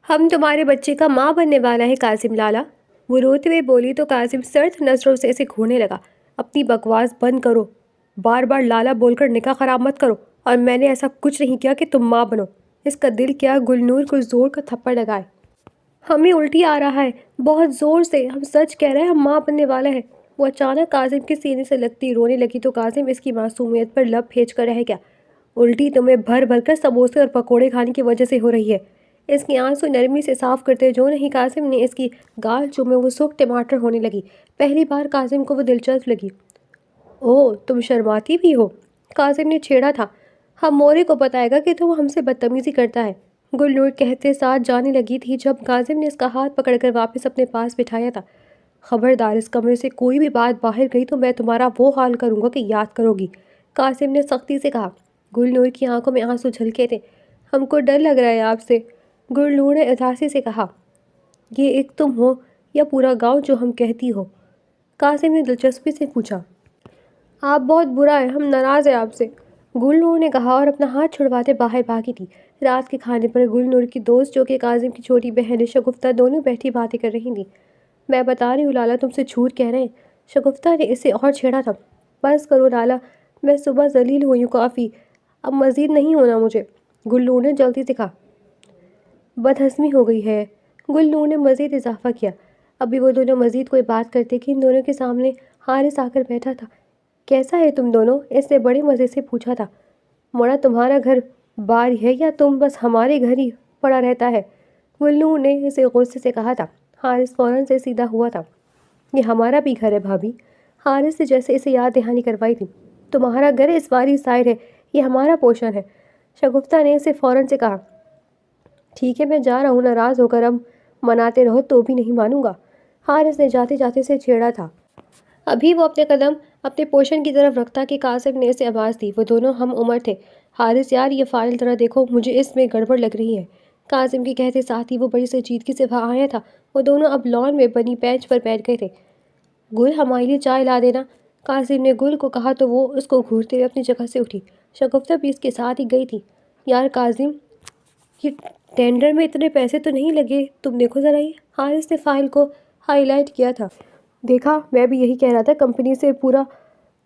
ہم تمہارے بچے کا ماں بننے والا ہے قاسم لالا۔ وہ روتے ہوئے بولی تو قاسم سرد نظروں سے اسے گھورنے لگا۔ اپنی بکواس بند کرو، بار بار لالا بول کر نکاح خراب مت کرو، اور میں نے ایسا کچھ نہیں کیا کہ تم ماں بنو۔ اس کا دل کیا گلنور کو زور کا تھپڑ لگائے۔ ہمیں الٹی آ رہا ہے، بہت زور سے، ہم سچ کہہ رہے ہیں، ہم ماں بننے والے ہیں۔ وہ اچانک قاسم کے سینے سے لگتی رونے لگی تو قاسم اس کی معصومیت پر لب پھینچ کر رہ گیا۔ الٹی تمہیں بھر بھر کر سموسے اور پکوڑے کھانے کی وجہ سے ہو رہی ہے۔ اس کی آنسو نرمی سے صاف کرتے جو نہیں قاسم نے اس کی گال چومے وہ سرخ ٹماٹر ہونے لگی۔ پہلی بار قاسم کو وہ دلچسپ لگی۔ اوہ تم شرماتی بھی ہو، قاسم نے چھیڑا تھا۔ ہم مورے کو بتائے گا کہ تم ہم سے بدتمیزی کرتا ہے، گلنور کہتے ساتھ جانے لگی تھی جب قاسم نے اس کا ہاتھ پکڑ کر واپس اپنے پاس بٹھایا تھا۔ خبردار اس کمرے سے کوئی بھی بات باہر گئی تو میں تمہارا وہ حال کروں گا کہ یاد کرو گی، قاسم نے سختی سے کہا۔ گلنور کی آنکھوں میں آنسو جھلکے تھے۔ ہم کو ڈر لگ رہا ہے آپ سے، گلنور نے اداسی سے کہا۔ یہ ایک تم ہو یا پورا گاؤں جو ہم کہتی ہو؟ قاسم نے دلچسپی سے پوچھا۔ آپ بہت برا ہے، ہم ناراض ہیں آپ سے، گلنور نے کہا اور اپنا ہاتھ چھڑواتے باہر بھاگی تھی۔ رات کے کھانے پر گلنور کی دوست جو کہ قاسم کی چھوٹی بہن ہے شگفتہ دونوں بیٹھی باتیں کر رہی تھیں۔ میں بتا رہی ہوں لالا تم سے جھوٹ کہہ رہے ہیں، شگفتہ نے اسے اور چھیڑا تھا۔ بس کرو لالا، میں صبح ذلیل ہوئی ہوں کافی، اب مزید نہیں ہونا مجھے، گلنور نے جلدی سے کہا۔ بدہضمی ہو گئی ہے، گلنور نے مزید اضافہ کیا۔ ابھی وہ دونوں مزید کوئی بات کرتے کہ ان دونوں کے سامنے حارث آ کر بیٹھا تھا۔ کیسا ہے تم دونوں؟ اس نے بڑے مزے سے پوچھا تھا۔ موڑا تمہارا گھر بار ہے یا تم بس ہمارے گھر ہی پڑا رہتا ہے؟ گلنور نے اسے غصے سے کہا تھا۔ حارث فوراً سے سیدھا ہوا تھا۔ یہ ہمارا بھی گھر ہے بھابھی، حارث نے جیسے اسے یاد دہانی کروائی تھی۔ تمہارا گھر اس واری سائڈ ہے، یہ ہمارا پورشن ہے، شگفتہ نے اسے فوراً سے کہا۔ ٹھیک ہے میں جا رہا ہوں، ناراض ہو کر اب مناتے رہو تو بھی نہیں مانوں گا، حارث نے جاتے جاتے سے چھیڑا تھا۔ ابھی وہ اپنے قدم اپنے پورشن کی طرف رکھتا کہ قاسم نے اسے آواز دی۔ وہ دونوں ہم عمر تھے۔ حارث یار یہ فائل ذرا دیکھو، مجھے اس میں گڑبڑ لگ رہی ہے، قاسم کے کہتے ساتھ ہی وہ بڑی سنجیدگی سے وہاں آیا تھا۔ وہ دونوں اب لان میں بنی بینچ پر بیٹھ گئے تھے۔ گل ہمارے لیے چائے لا دینا، قاسم نے گل کو کہا تو وہ اس کو گھورتے ہوئے اپنی جگہ سے اٹھی۔ شگفتہ بھی اس کے ساتھ ہی گئی تھی۔ یار قاسم، یہ ٹینڈر میں اتنے پیسے تو نہیں لگے، تم دیکھو ذرا یہ، حارث نے فائل کو ہائی لائٹ کیا تھا۔ دیکھا، میں بھی یہی کہہ رہا تھا، کمپنی سے پورا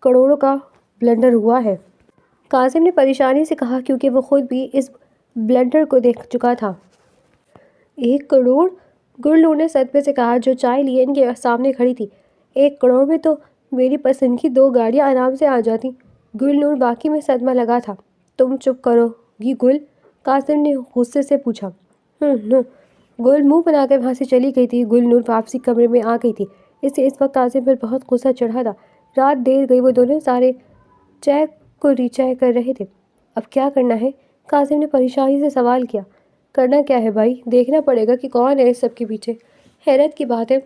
کروڑوں کا بلنڈر ہوا ہے، قاسم نے پریشانی سے کہا کیونکہ وہ خود بھی اس بلنڈر کو دیکھ چکا تھا۔ 1 کروڑ؟ گلنور نے صدمے سے کہا جو چائے لیے ان کے سامنے کھڑی تھی۔ 1 کروڑ میں تو میری پسند کی 2 گاڑیاں آرام سے آ جاتی۔ گلنور واقعی میں صدمہ لگا تھا۔ تم چپ کرو گی گل؟ قاسم نے غصے سے پوچھا۔ گل منہ بنا کر وہاں سے چلی گئی تھی۔ گلنور واپسی کمرے میں آ گئی تھی۔ اسے اس وقت قاسم پر بہت غصہ چڑھا تھا۔ رات دیر گئی، وہ دونوں سارے چیک کو ری چیک کر رہے تھے۔ اب کیا کرنا ہے؟ قاسم نے پریشانی سے سوال کیا۔ کرنا کیا ہے بھائی، دیکھنا پڑے گا کہ کون ہے اس سب کے پیچھے۔ حیرت کی بات ہے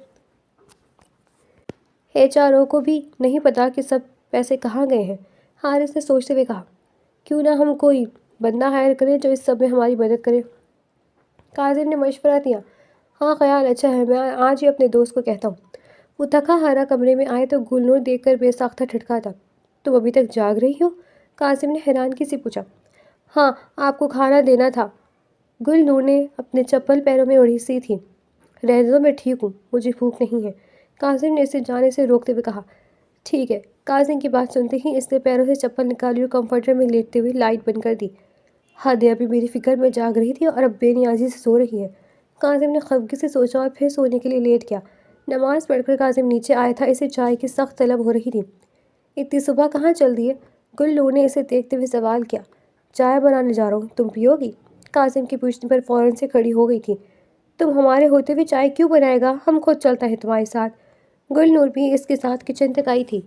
HRO کو بھی نہیں پتا کہ سب پیسے کہاں گئے ہیں، حارث نے سوچتے ہوئے کہا۔ کیوں نہ ہم کوئی بندہ ہائر کریں جو اس سب میں ہماری مدد کرے، قاسم نے مشورہ دیا۔ ہاں خیال اچھا ہے، میں آج ہی اپنے دوست کو کہتا ہوں۔ وہ تھکا ہارا کمرے میں آئے تو گلنور دیکھ کر بے ساختہ ٹھٹکا تھا۔ تم ابھی تک جاگ رہی ہو؟ قاسم نے حیرانگی سے پوچھا۔ ہاں آپ کو کھانا دینا تھا، گلنور نے اپنے چپل پیروں میں اڑی سی تھی۔ رہنے دو میں ٹھیک ہوں، مجھے بھوک نہیں ہے، قاسم نے اسے جانے سے روکتے ہوئے کہا۔ ٹھیک ہے، قاسم کی بات سنتے ہی اس نے پیروں سے چپل نکالی اور کمفرٹر میں لیٹتے ہوئے لائٹ بند کر دی۔ حد ہے، ابھی میری فکر میں جاگ رہی تھی اور اب بے نیازی سے سو رہی ہے، قاسم نے خفگی سے سوچا اور پھر سونے کے لیے لیٹ گیا۔ نماز پڑھ کر قاسم نیچے آیا تھا، اسے چائے کی سخت طلب ہو رہی تھی۔ اتنی صبح کہاں چل دیے؟ گلنور نے اسے دیکھتے ہوئے سوال کیا۔ چائے بنانے جا رہا ہوں، تم پیو گی؟ قاسم کی پوچھنے پر فوراً سے کھڑی ہو گئی تھی۔ تم ہمارے ہوتے ہوئے چائے کیوں بنائے گا، ہم خود چلتے ہیں تمہارے ساتھ، گلنور بھی اس کے ساتھ کچن تک آئی تھی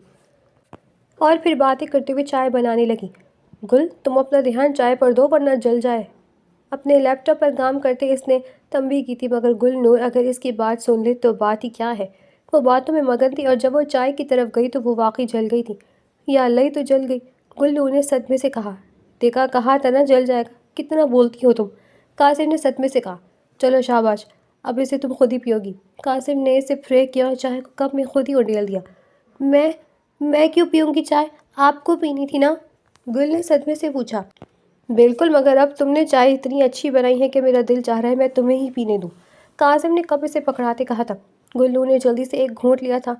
اور پھر باتیں کرتے ہوئے چائے بنانے لگی۔ گل تم اپنا دھیان چائے پر دو ورنہ جل جائے، اپنے لیپ ٹاپ پر کام کرتے اس نے تنبیہ کی تھی، مگر گلنور اگر اس کی بات سن لے تو بات ہی کیا ہے، وہ باتوں میں مگن تھی اور جب وہ چائے کی طرف گئی تو وہ واقعی جل گئی تھی۔ یا اللہ تو جل گئی، گلنور نے صدمے سے کہا۔ دیکھا، کہا تھا نا جل جائے گا، کتنا بولتی ہو تم، قاسم نے صدمے سے کہا۔ چلو شاباش، اب اسے تم خود ہی پیو گی، قاسم نے اسے فریک کیا اور چائے کو کپ میں خود ہی اڈیل دیا۔ میں کیوں پیوں گی چائے، آپ کو پینی تھی نا، گل نے صدمے سے پوچھا۔ بالکل، مگر اب تم نے چائے اتنی اچھی بنائی ہے کہ میرا دل چاہ رہا ہے میں تمہیں ہی پینے دوں، قاسم نے کپ اسے پکڑاتے کہا تھا۔ گلو نے جلدی سے ایک گھونٹ لیا تھا۔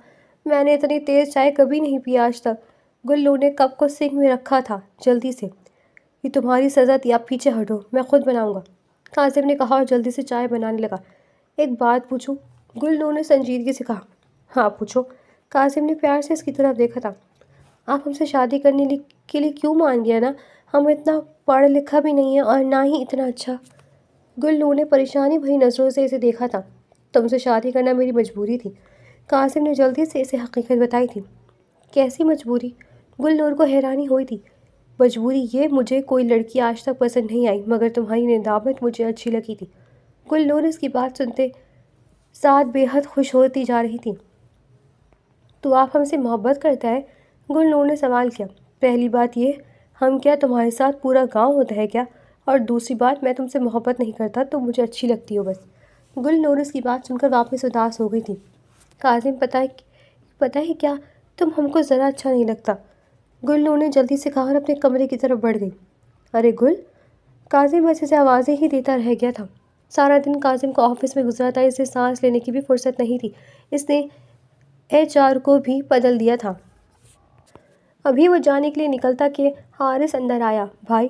میں نے اتنی تیز چائے کبھی نہیں پی آج تک۔ گلو نے کپ کو سنک میں رکھا تھا جلدی سے۔ یہ تمہاری سزا تھی، اب پیچھے ہٹو، میں خود بناؤں گا، قاسم نے کہا اور جلدی سے چائے بنانے لگا۔ ایک بات پوچھوں؟ گلو نے سنجیدگی سے کہا۔ ہاں پوچھو، قاسم نے پیار سے اس کی طرف دیکھا تھا۔ آپ ہم سے شادی کرنے کے لیے کیوں مان گیا نا؟ ہم اتنا پڑھا لکھا بھی نہیں ہے اور نہ ہی اتنا اچھا۔ گلنور نے پریشانی بھری نظروں سے اسے دیکھا تھا۔ تم سے شادی کرنا میری مجبوری تھی، قاسم نے جلدی سے اسے حقیقت بتائی تھی۔ کیسی مجبوری؟ گلنور کو حیرانی ہوئی تھی۔ مجبوری یہ، مجھے کوئی لڑکی آج تک پسند نہیں آئی مگر تمہاری ندامت مجھے اچھی لگی تھی۔ گلنور اس کی بات سنتے ساتھ بے حد خوش ہوتی جا رہی تھی۔ تو آپ ہم سے محبت کرتا ہے؟ گلنور نے سوال کیا۔ پہلی بات یہ، ہم کیا تمہارے ساتھ پورا گاؤں ہوتا ہے کیا؟ اور دوسری بات، میں تم سے محبت نہیں کرتا، تم مجھے اچھی لگتی ہو بس۔ گلنور اس کی بات سن کر واپس اداس ہو گئی تھی۔ قاسم، پتہ ہے کیا، تم ہم کو ذرا اچھا نہیں لگتا، گلنور نے جلدی سے کہا اور اپنے کمرے کی طرف بڑھ گئی۔ ارے گل! قاسم بس اسے آوازیں ہی دیتا رہ گیا تھا۔ سارا دن قاسم کو آفس میں گزرا تھا، اسے سانس لینے کی بھی فرصت نہیں تھی۔ اس نے HR کو بھی بدل دیا تھا۔ ابھی وہ جانے کے لیے نکلتا کہ حارث اندر آیا۔ بھائی،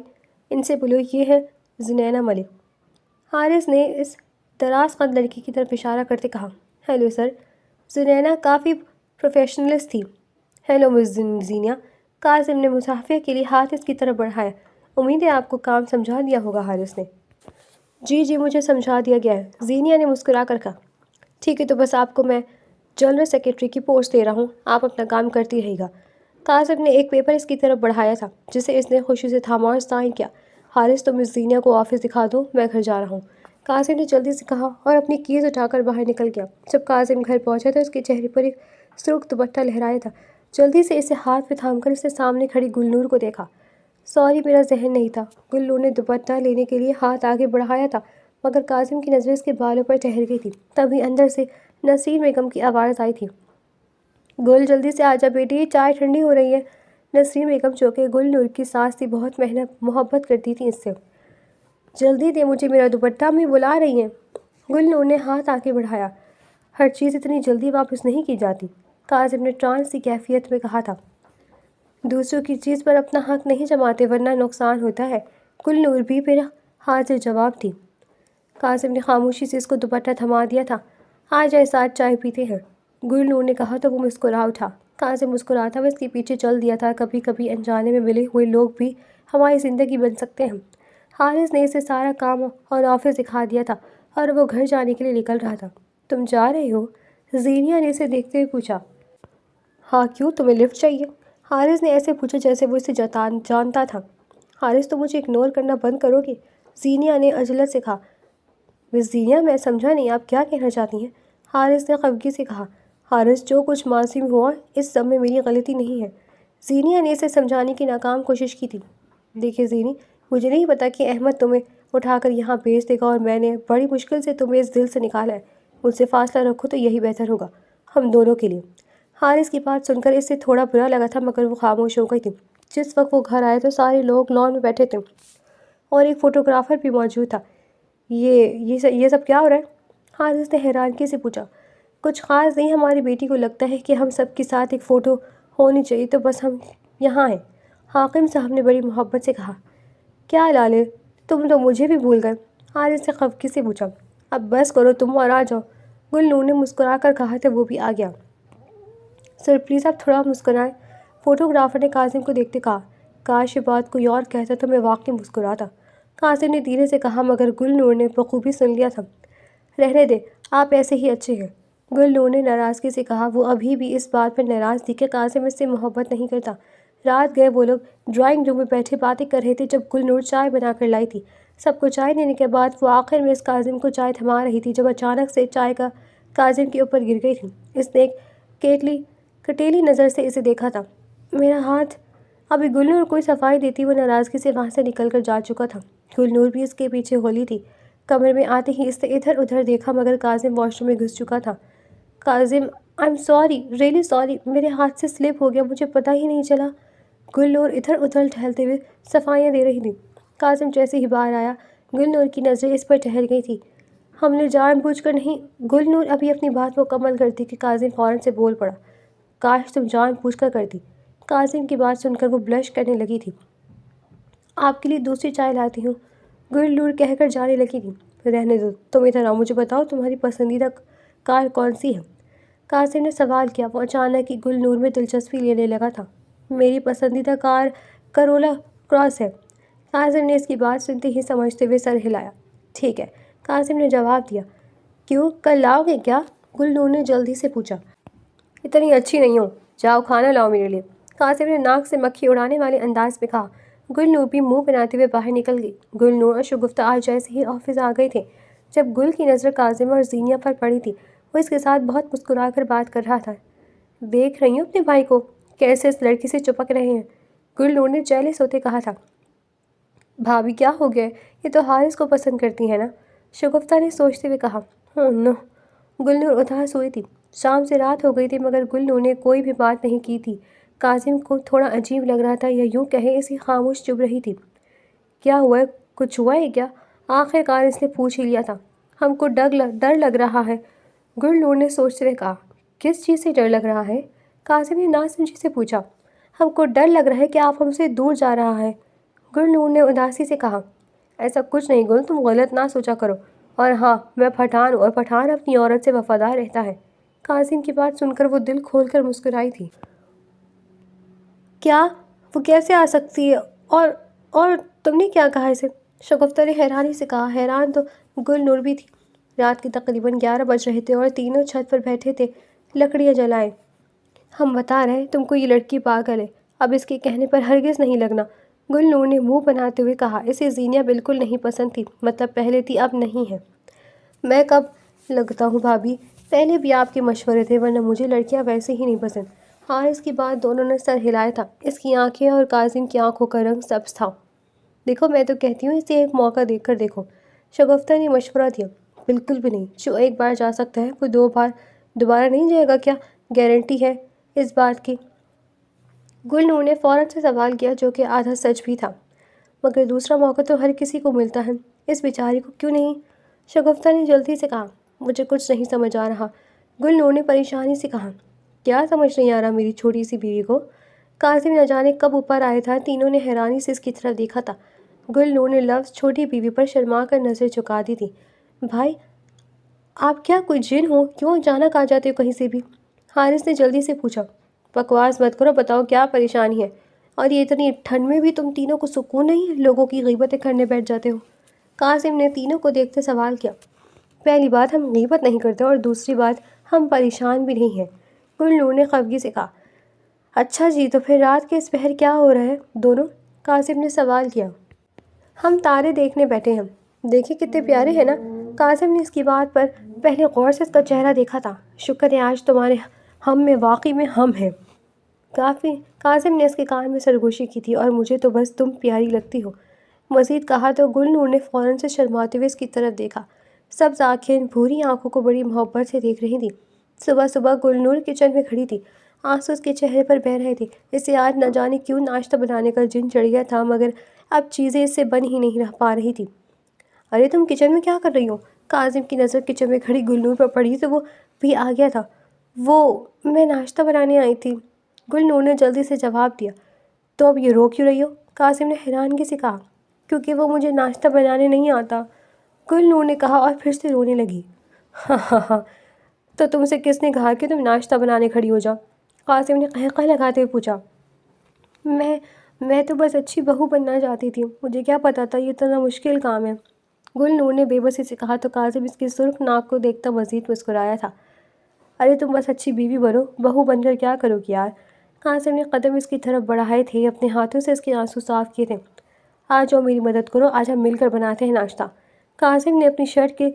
ان سے بولو یہ ہے زنینہ ملک۔ حارث نے اس دراز قد لڑکی کی طرف اشارہ کرتے کہا۔ Hello sir. زنینہ کافی پروفیشنلسٹ تھی۔ ہیلو مس زینیا۔ قاسم نے مصافحہ کے لیے ہاتھ اس کی طرف بڑھایا۔ امید ہے آپ کو کام سمجھا دیا ہوگا، حارث نے۔ جی مجھے سمجھا دیا گیا ہے، زینیا نے مسکرا کر کہا۔ ٹھیک ہے، تو بس آپ کو میں جنرل سیکرٹری کی پوسٹ دے رہا ہوں، آپ اپنا کام کرتی رہے گا۔ قاسم نے ایک پیپر اس کی طرف بڑھایا تھا جسے اس نے خوشی سے تھاما اور سائن کیا۔ حارث، تم اس زینیا کو آفس دکھا دو، میں گھر جا رہا ہوں، قاسم نے جلدی سے کہا اور اپنی کیز اٹھا کر باہر نکل گیا۔ جب قاسم گھر پہنچا تو اس کے چہرے پر ایک سرخ دوپٹہ لہرایا تھا۔ جلدی سے اسے ہاتھ میں تھام کر اس نے سامنے کھڑی گلنور کو دیکھا۔ سوری، میرا ذہن نہیں تھا۔ گلنور نے دوپٹہ لینے کے لیے ہاتھ آگے بڑھایا تھا مگر قاسم کی نظریں اس کے بالوں پر ٹھہر گئی تھی۔ تبھی اندر سے نسرین بیگم کی آواز آئی تھی۔ گل، جلدی سے آجا بیٹی، چائے ٹھنڈی ہو رہی ہے۔ نسرین بیگم جو کہ گلنور کی ساس تھی بہت محبت کرتی تھی اس سے۔ جلدی دے مجھے میرا دوپٹہ، امی بلا رہی ہیں۔ گلنور نے ہاتھ آگے بڑھایا۔ ہر چیز اتنی جلدی واپس نہیں کی جاتی، قاسم نے ٹرانس کی کیفیت میں کہا تھا۔ دوسروں کی چیز پر اپنا حق نہیں جماتے ورنہ نقصان ہوتا ہے، گلنور بھی پھر حاضر جواب تھی۔ قاسم نے خاموشی سے اس کو دوپٹہ تھما دیا تھا۔ آ جائے، ساتھ چائے پیتے ہیں، گلنور نے کہا تو وہ مسکرا اٹھا۔ قاسم مسکراتا وہ اس کے پیچھے چل دیا تھا۔ کبھی کبھی انجانے میں ملے ہوئے لوگ بھی ہماری زندگی بن سکتے ہیں۔ حارث نے اسے سارا کام اور آفس دکھا دیا تھا اور وہ گھر جانے کے لیے نکل رہا تھا۔ تم جا رہے ہو؟ زینیا نے اسے دیکھتے ہوئے پوچھا۔ ہاں کیوں، تمہیں لفٹ چاہیے؟ حارث نے ایسے پوچھا جیسے وہ اسے جانتا تھا۔ حارث، تم مجھے اگنور کرنا بند کرو گے؟ زینیا نے عجلت سے کہا۔ مس زینیا، میں سمجھا نہیں، آپ کیا کہنا چاہتی ہیں؟ حارث نے خفگی سے کہا۔ حارث، جو کچھ ماضی میں ہوا اس سب میں میری غلطی نہیں ہے۔ زینیا نے اسے سمجھانے کی ناکام کوشش کی تھی۔ دیکھیے زینی، مجھے نہیں پتا کہ احمد تمہیں اٹھا کر یہاں بھیج دے گا اور میں نے بڑی مشکل سے تمہیں اس دل سے نکالا ہے، مجھ سے فاصلہ رکھو تو یہی بہتر ہوگا ہم دونوں کے لیے۔ حارث کی بات سن کر اسے تھوڑا برا لگا تھا مگر وہ خاموش ہو گئی تھی۔ جس وقت وہ گھر آئے تو سارے لوگ لان میں بیٹھے تھے اور ایک فوٹوگرافر بھی موجود تھا۔ یہ سب کیا ہو رہا ہے؟ حارث نے حیرانگی سے پوچھا۔ کچھ خاص نہیں، ہماری بیٹی کو لگتا ہے کہ ہم سب کے ساتھ ایک فوٹو ہونی چاہیے تو بس ہم یہاں ہیں، حاکم صاحب نے بڑی محبت سے کہا۔ کیا لالے، تم تو مجھے بھی بھول گئے، حارث نے خفگی سے پوچھا۔ اب بس کرو تم اور آ جاؤ، گلنور نے مسکرا کر کہا تو وہ بھی آ گیا۔ سر پلیز آپ تھوڑا مسکرائیں، فوٹوگرافر نے قاسم کو دیکھتے کہا۔ کاش یہ بات کوئی اور کہتا تو میں واقعی مسکراتا، قاسم نے دھیرے سے کہا مگر گلنور نے بخوبی سن لیا تھا۔ رہنے دے، آپ ایسے ہی اچھے ہیں، گلنور نے ناراضگی سے کہا۔ وہ ابھی بھی اس بات پر ناراض تھی کہ قاسم اس سے محبت نہیں کرتا۔ رات گئے وہ لوگ ڈرائنگ روم میں بیٹھے باتیں کر رہے تھے جب گلنور چائے بنا کر لائی تھی۔ سب کو چائے دینے کے بعد وہ آخر میں اس قاسم کو چائے تھما رہی تھی جب اچانک سے چائے کا قاسم کے اوپر گر گئی تھی۔ اس نے ایک کٹیلی نظر سے اسے دیکھا تھا۔ میرا ہاتھ، ابھی گلنور کوئی صفائی دیتی وہ ناراضگی سے وہاں سے نکل کر جا چکا تھا۔ گلنور بھی اس کے پیچھے ہولی تھی۔ کمرے میں آتے ہی اس نے ادھر ادھر دیکھا مگر قاسم واش روم میں گھس چکا تھا۔ Qasim, I am sorry, really sorry, میرے ہاتھ سے سلپ ہو گیا، مجھے پتہ ہی نہیں چلا۔ گلنور ادھر ادھر ٹہلتے ہوئے صفائیاں دے رہی تھی۔ قاسم جیسے ہی باہر آیا گل نور کی نظریں اس پر ٹھہر گئی تھی۔ ہم نے جان بوجھ کر نہیں۔ گل نور ابھی اپنی بات مکمل کرتی کہ قاسم فوراً سے بول پڑا، کاش تم جان بوجھ کر کرتی۔ قاسم کی بات سن کر وہ بلش کرنے لگی تھی۔ آپ کے لیے دوسری چائے لاتی ہوں، گل نور کہہ کر جانے لگی تھی۔ رہنے دو، تم ادھر آؤ، مجھے بتاؤ تمہاری پسندیدہ کار کون سی ہے؟ قاسم نے سوال کیا۔ وہ اچانک ہی گل نور میں دلچسپی لینے لگا تھا۔ میری پسندیدہ کار کرولا کراس ہے۔ قاسم نے اس کی بات سنتے ہی سمجھتے ہوئے سر ہلایا۔ ٹھیک ہے، قاسم نے جواب دیا۔ کیوں، کل لاؤ گے کیا؟ گل نور نے جلدی سے پوچھا۔ اتنی اچھی نہیں ہوں، جاؤ کھانا لاؤ میرے لیے، قاسم نے ناک سے مکھی اڑانے والے انداز میں کہا۔ گل نور بھی منہ بناتے ہوئے باہر نکل گئی۔ گل نور اور شگفتہ آج جیسے ہی آفس آ گئے تھے۔ جب گل کی نظر قاسم اور زینیہ پر پڑی تھی، وہ اس کے ساتھ بہت مسکرا کر بات کر رہا تھا۔ دیکھ رہی ہوں اپنے بھائی کو، کیسے اس لڑکی سے چپک رہے ہیں، گل نور نے جیلس ہوتے کہا تھا۔ بھابھی کیا ہو گیا، یہ تو حارث کو پسند کرتی ہے نا، شگفتہ نے سوچتے ہوئے کہا۔ نو، گل نور اداس ہوئی تھی۔ شام سے رات ہو گئی تھی مگر گل نور نے کوئی بھی بات نہیں کی تھی۔ قاسم کو تھوڑا عجیب لگ رہا تھا، یا یوں کہیں اسی خاموش چبھ رہی تھی۔ کیا ہوا ہے، کچھ ہوا ہے کیا؟ آخر کار اس نے پوچھ ہی لیا تھا۔ ہم کو ڈر لگ رہا ہے، گل نور نے سوچتے ہوئے کہا۔ کس چیز سے ڈر لگ رہا ہے؟ قاسم نے ناسمجھی سے پوچھا۔ ہم کو ڈر لگ رہا ہے کہ آپ ہم سے دور جا رہا ہے، گل نور نے اداسی سے کہا۔ ایسا کچھ نہیں گل، تم غلط نہ سوچا کرو، اور ہاں میں پٹھان ہوں اور پٹھان اپنی عورت سے وفادار رہتا ہے۔ قاسم کی بات سن کر وہ دل کھول کر مسکرائی تھی۔ کیا، وہ کیسے آ سکتی ہے، اور تم نے کیا کہا اسے؟ شگفتہ نے حیرانی سے کہا۔ حیران تو گل نور بھی تھی۔ رات کے تقریباً 11 بج رہے تھے اور تینوں چھت پر بیٹھے تھے لکڑیاں جلائے۔ ہم بتا رہے تم کو یہ لڑکی پاگل ہے، اب اس کے کہنے پر ہرگز نہیں لگنا، گل نور نے منہ بناتے ہوئے کہا۔ اسے زینیہ بالکل نہیں پسند تھی، مطلب پہلے تھی اب نہیں ہے۔ میں کب لگتا ہوں بھابھی، پہلے بھی آپ کے مشورے تھے، ورنہ مجھے لڑکیاں ویسے ہی نہیں پسند۔ حارث کی بات دونوں نے سر ہلایا تھا۔ اس کی آنکھیں اور قاسم کی آنکھوں کا رنگ سبز تھا۔ دیکھو میں تو کہتی ہوں اسے ایک موقع دیکھ کر دیکھو، شگفتہ نے مشورہ دیا۔ بالکل بھی نہیں، جو ایک بار جا سکتا ہے وہ دوبارہ نہیں جائے گا کیا گارنٹی ہے اس بات کی؟ گل نور نے فوراً سے سوال کیا، جو کہ آدھا سچ بھی تھا۔ مگر دوسرا موقع تو ہر کسی کو ملتا ہے، اس بیچاری کو کیوں نہیں؟ شگفتہ نے جلدی سے کہا۔ مجھے کچھ نہیں سمجھ آ رہا، گل نور نے پریشانی سے کہا۔ کیا سمجھ نہیں آ رہا میری چھوٹی سی بیوی کو؟ قاسم نہ جانے کب اوپر آیا تھا، تینوں نے حیرانی سے اس کی طرف دیکھا تھا۔ گل نور نے لفظ چھوٹی بیوی پر شرما کر نظر جھکا دی تھی۔ بھائی آپ کیا کوئی جن ہو، کیوں اچانک آ جاتے ہو کہیں سے بھی؟ حارث نے جلدی سے پوچھا۔ بکواس مت کرو، بتاؤ کیا پریشانی ہے، اور یہ اتنی ٹھنڈ میں بھی تم تینوں کو سکون نہیں ہے، لوگوں کی غیبتیں کرنے بیٹھ جاتے ہو؟ قاسم نے تینوں کو دیکھتے سوال کیا۔ پہلی بات ہم غیبت نہیں کرتے، اور دوسری بات ہم پریشان بھی نہیں ہیں، گل نور نے خفگی سے کہا۔ اچھا جی، تو پھر رات کے اس پہر کیا ہو رہا ہے دونوں؟ قاسم نے سوال کیا۔ ہم تارے دیکھنے بیٹھے ہیں، دیکھیں کتنے پیارے ہیں نا؟ قاسم نے اس کی بات پر پہلے غور سے اس کا چہرہ دیکھا تھا۔ شکر ہے آج تمہارے ہم میں واقعی میں ہم ہیں۔ قاسم نے اس کے کان میں سرگوشی کی تھی، اور مجھے تو بس تم پیاری لگتی ہو، مزید کہا تو گل نور نے فوراً سے شرماتے ہوئے اس کی طرف دیکھا۔ سبز آنکھیں بھوری آنکھوں کو بڑی محبت سے دیکھ رہی تھی۔ صبح صبح گل نور کچن میں کھڑی تھی، آنسو اس کے چہرے پر بہہ رہے تھے۔ اسے آج نہ جانے کیوں ناشتہ بنانے کا جن چڑھ گیا تھا، مگر اب چیزیں اس سے بن ہی نہیں رہ پا رہی تھی۔ ارے تم کچن میں کیا کر رہی ہو؟ قاسم کی نظر کچن میں کھڑی گل نور پر پڑی تو وہ بھی آ گیا تھا۔ میں ناشتہ بنانے آئی تھی، گل نور نے جلدی سے جواب دیا۔ تو اب یہ رو کیوں رہی ہو؟ قاسم نے حیرانگی سے کہا۔ کیونکہ وہ مجھے ناشتہ بنانے نہیں آتا، گل نور نے کہا اور پھر سے رونے لگی۔ ہاں ہاں ہاں، تو تم سے کس نے کہا کہ تم ناشتہ بنانے کھڑی ہو جاؤ؟ قاسم نے قہقہ لگاتے ہوئے پوچھا۔ میں تو بس اچھی بہو بننا چاہتی تھی، مجھے کیا پتہ تھا یہ اتنا مشکل کام ہے، گل نور نے بے بسی سے کہا تو قاسم اس کی سرخ ناک کو دیکھتا مزید مسکرایا تھا۔ ارے تم بس اچھی بیوی بنو، بہو بن کر کیا کرو گی یار؟ قاسم نے قدم اس کی طرف بڑھائے تھے، اپنے ہاتھوں سے اس کے آنسو صاف کیے تھے۔ آ جاؤ میری مدد کرو، آج ہم مل کر بناتے ہیں ناشتہ، قاسم نے اپنی شرٹ کے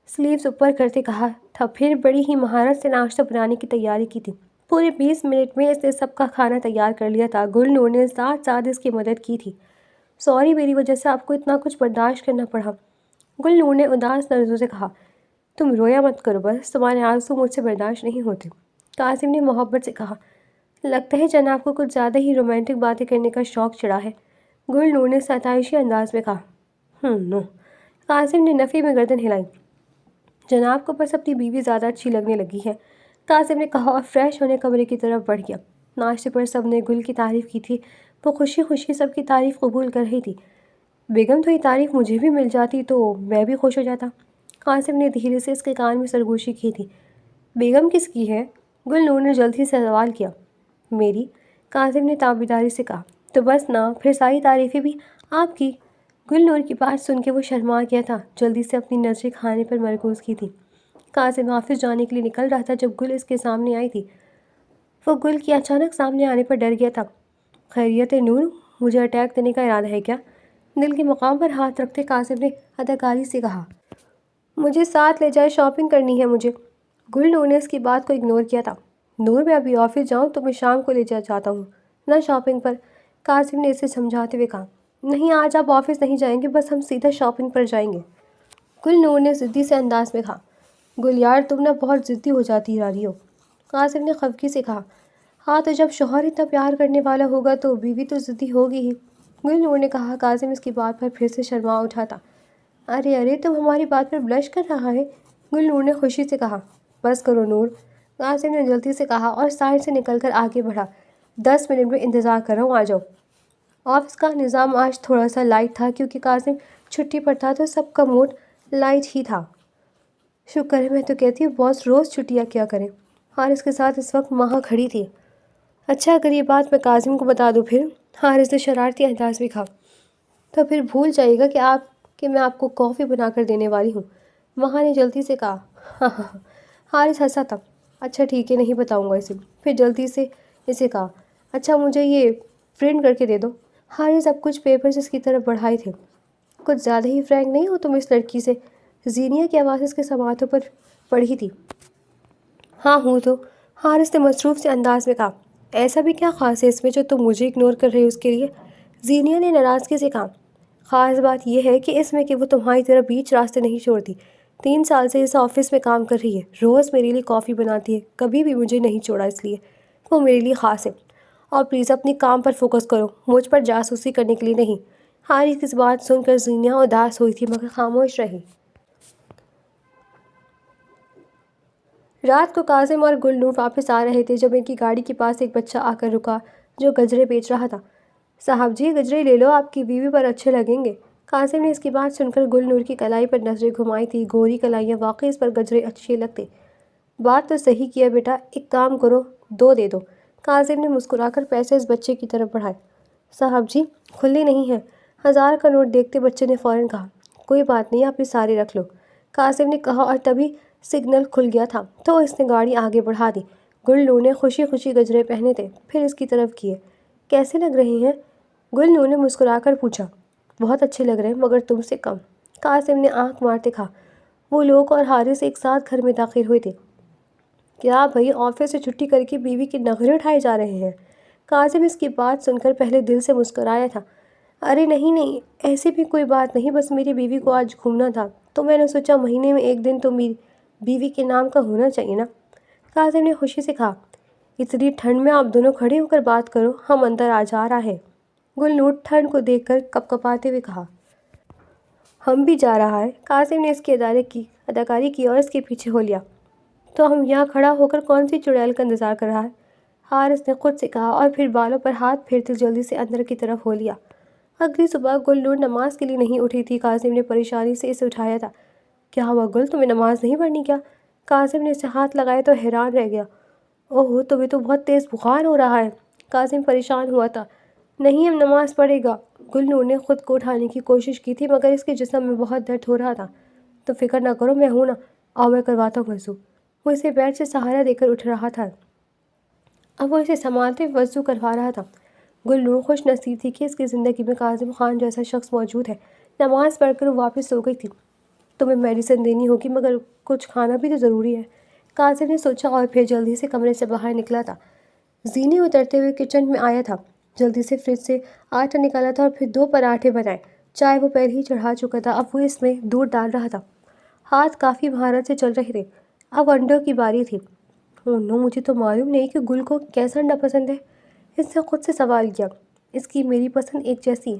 سلیوز اوپر کرتے کہا تھا، پھر بڑی ہی مہارت سے ناشتہ بنانے کی تیاری کی تھی۔ پورے 20 منٹ میں اس نے سب کا کھانا تیار کر لیا تھا۔ گل نور نے ساتھ ساتھ اس کی مدد کی تھی۔ سوری میری وجہ سے آپ کو اتنا کچھ برداشت کرنا پڑا، گل نور نے اداس نظروں سے کہا۔ تم رویا مت کرو، بس تمہارے آنسو مجھ سے برداشت نہیں ہوتے، قاسم نے محبت سے کہا۔ لگتا ہے جناب کو کچھ زیادہ ہی رومانٹک باتیں کرنے کا شوق چڑھا ہے، گل نور نے ستائشی انداز میں کہا۔ نو۔ قاسم نے نفی میں گردن ہلائی۔ جناب کو بس اپنی بیوی زیادہ اچھی لگنے لگی ہے، قاسم نے کہا اور فریش ہونے کمرے کی طرف بڑھ گیا۔ ناشتے پر سب نے گل کی تعریف کی تھی، وہ خوشی خوشی سب کی تعریف قبول کر رہی تھی۔ بیگم تو یہ تعریف مجھے بھی مل جاتی تو میں بھی خوش ہو جاتا۔ قاسم نے دھیرے سے اس کے کان میں سرگوشی کی تھی۔ بیگم کس کی ہے؟ گل نور نے جلدی سے سوال کیا۔ میری، قاسم نے تابعداری سے کہا۔ تو بس نا، پھر ساری تعریفیں بھی آپ کی۔ گل نور کی بات سن کے وہ شرما گیا تھا، جلدی سے اپنی نظریں کھانے پر مرکوز کی تھی۔ قاسم آفس جانے کے لیے نکل رہا تھا جب گل اس کے سامنے آئی تھی۔ وہ گل کی اچانک سامنے آنے پر ڈر گیا تھا۔ خیریت ہے نور، مجھے اٹیک دینے کا ارادہ ہے کیا؟ دل کے مقام پر ہاتھ رکھتے قاسم نے اداکاری سے کہا۔ مجھے ساتھ لے جائے، شاپنگ کرنی ہے مجھے۔ گل نور نے اس کی بات کو اگنور کیا تھا۔ نور میں ابھی آفس جاؤں تو میں شام کو لے جا چاہتا ہوں، نہ شاپنگ پر، قاسم نے اسے سمجھاتے ہوئے کہا۔ نہیں، آج آپ آفس نہیں جائیں گے، بس ہم سیدھا شاپنگ پر جائیں گے، گل نور نے ضدی سے انداز میں کہا۔ گل یار، تم نہ بہت ضدی ہو جاتی جا رہی ہو، قاسم نے خفگی سے کہا۔ ہاں تو جب شوہر اتنا پیار کرنے والا ہوگا تو بیوی تو ضدی ہوگی ہی، گل نور نے کہا۔ قاسم اس کی بات پر پھر سے شرما اٹھا تھا۔ ارے تم ہماری بات پر بلش کر رہا ہے، گل نور نے خوشی سے کہا۔ بس کرو نور، قاسم نے جلدی سے کہا اور سائڈ سے نکل کر آگے بڑھا۔ 10 منٹ میں انتظار کر رہا ہوں، آ جاؤ۔ آفس کا نظام آج تھوڑا سا لائٹ تھا کیونکہ قاسم چھٹی پر تھا تو سب کا موڈ لائٹ ہی تھا۔ شکر ہے، میں تو کہتی ہوں باس روز چھٹیاں کیا کریں۔ حارث کے ساتھ اس وقت ماہا کھڑی تھی۔ اچھا، اگر یہ بات میں قاسم کو بتا دوں پھر؟ حارث نے شرارتی انداز میں کہا۔ تو پھر بھول جائے گا کہ میں آپ کو کافی بنا کر دینے والی ہوں، ماہا نے جلدی سے کہا۔ ہاں، حارث ہنسا تھا۔ اچھا ٹھیک ہے، نہیں بتاؤں گا اسے، پھر جلدی سے اسے کہا۔ اچھا مجھے یہ پرنٹ کر کے دے دو۔ حارث اب کچھ پیپرز اس کی طرف بڑھائے تھے۔ کچھ زیادہ ہی فرینک نہیں ہو تم اس لڑکی سے؟ زینیہ کی آواز اس کے سماعتوں پر پڑھی تھی۔ ہاں ہوں تو، حارث نے مصروف سے انداز میں کہا۔ ایسا بھی کیا خاص ہے اس میں جو تم مجھے اگنور کر رہے ہو اس کے لیے؟ زینیہ نے ناراضگی سے کہا۔ خاص بات یہ ہے کہ اس میں کہ وہ تمہاری طرح بیچ راستے نہیں چھوڑتی۔ 3 سال سے اس آفس میں کام کر رہی ہے، روز میرے لیے کافی بناتی ہے، کبھی بھی مجھے نہیں چھوڑا، اس لیے وہ میرے لیے خاص ہے۔ اور پلیز اپنی کام پر فوکس کرو، مجھ پر جاسوسی کرنے کے لیے نہیں۔ حارث کی بات سن کر زینیہ اداس ہوئی تھی مگر خاموش رہی۔ رات کو قاسم اور گل نور واپس آ رہے تھے جب ان کی گاڑی کے پاس ایک بچہ آ کر رکا جو گجرے بیچ رہا تھا۔ صاحب جی، گجرے لے لو، آپ کی بیوی پر اچھے لگیں گے۔ قاسم نے اس کی بات سن کر گل نور کی کلائی پر نظریں گھمائی تھی، گوری کلائیاں، واقعی اس پر گجرے اچھے لگتے۔ بات تو صحیح کیا بیٹا، ایک کام کرو، 2 دے دو۔ قاسم نے مسکرا کر پیسے اس بچے کی طرف بڑھائے۔ صاحب جی، کھلے نہیں ہیں۔ 1000 کا نوٹ دیکھتے بچے نے فوراً کہا۔ کوئی بات نہیں، آپ یہ سارے رکھ لو، قاسم نے کہا اور تبھی سگنل کھل گیا تھا تو اس نے گاڑی آگے بڑھا دی۔ گل نور نے خوشی خوشی گجرے پہنے تھے، پھر اس کی طرف کیے۔ کیسے لگ رہے ہیں؟ گل نور نے مسکرا کر پوچھا۔ بہت اچھے لگ رہے ہیں مگر تم سے کم، قاسم نے آنکھ مارتے کہا۔ وہ لوگ اور حارث ایک ساتھ گھر میں داخل ہوئے تھے۔ کیا بھائی، آفس سے چھٹی کر کے بیوی کے نخرے اٹھائے جا رہے ہیں؟ قاسم اس کی بات سن کر پہلے دل سے مسکرایا تھا۔ ارے نہیں، ایسی بھی کوئی بات نہیں، بس میری بیوی کو آج گھومنا تھا تو میں نے سوچا مہینے میں ایک دن تو میری بیوی کے نام کا ہونا چاہیے نا، قاسم نے خوشی سے کہا۔ اتنی ٹھنڈ میں آپ دونوں کھڑے ہو کر بات کرو، ہم اندر آ جا رہا ہے، گل نور ٹھنڈ کو دیکھ کر کپکپاتے ہوئے کہا۔ ہم بھی جا رہا ہے، قاسم نے اس کی اداکاری کی اور اس کے پیچھے ہو لیا۔ تو ہم یہاں کھڑا ہو کر کون سی چڑیل کا انتظار کر رہا ہے، حارث نے خود سے کہا اور پھر بالوں پر ہاتھ پھیرتے جلدی سے اندر کی طرف ہو لیا۔ اگلی صبح گل نور نماز کے لیے نہیں اٹھی تھی، قاسم نے پریشانی سے اسے اٹھایا تھا۔ کیا ہوا گل، تمہیں نماز نہیں پڑھنی کیا؟ قاسم نے اسے ہاتھ لگایا تو حیران رہ گیا۔ اوہ، تمہیں تو بہت تیز بخار ہو رہا ہے، قاسم پریشان ہوا تھا۔ نہیں، اب نماز پڑھے گا، گل نور نے خود کو اٹھانے کی کوشش کی تھی مگر اس کے جسم میں بہت درد ہو رہا تھا۔ تو فکر نہ کرو، میں ہوں نا، آؤ میں کرواتا ہوں وضو۔ وہ اسے بیڈ سے سہارا دے کر اٹھ رہا تھا، اب وہ اسے سنبھالتے وضو کروا رہا تھا۔ گل نور خوش نصیب تھی کہ اس کی زندگی میں قاسم خان جیسا شخص موجود ہے۔ نماز پڑھ کر وہ واپس سو گئی تھی۔ تمہیں میڈیسن دینی ہوگی مگر کچھ کھانا بھی تو ضروری ہے، قاسم نے سوچا اور پھر جلدی سے کمرے سے باہر نکلا تھا۔ زینی اترتے ہوئے کچن میں آیا تھا، جلدی سے فریج سے آٹا نکالا تھا اور پھر 2 پراٹھے بنائے۔ چائے وہ پہلے ہی چڑھا چکا تھا، اب وہ اس میں دودھ ڈال رہا تھا۔ ہاتھ کافی مہارت سے چل رہے تھے۔ اب انڈوں کی باری تھی۔ نو، مجھے تو معلوم نہیں کہ گل کو کیسا انڈا پسند ہے، اس نے خود سے سوال کیا۔ اس کی میری پسند ایک جیسی ہے،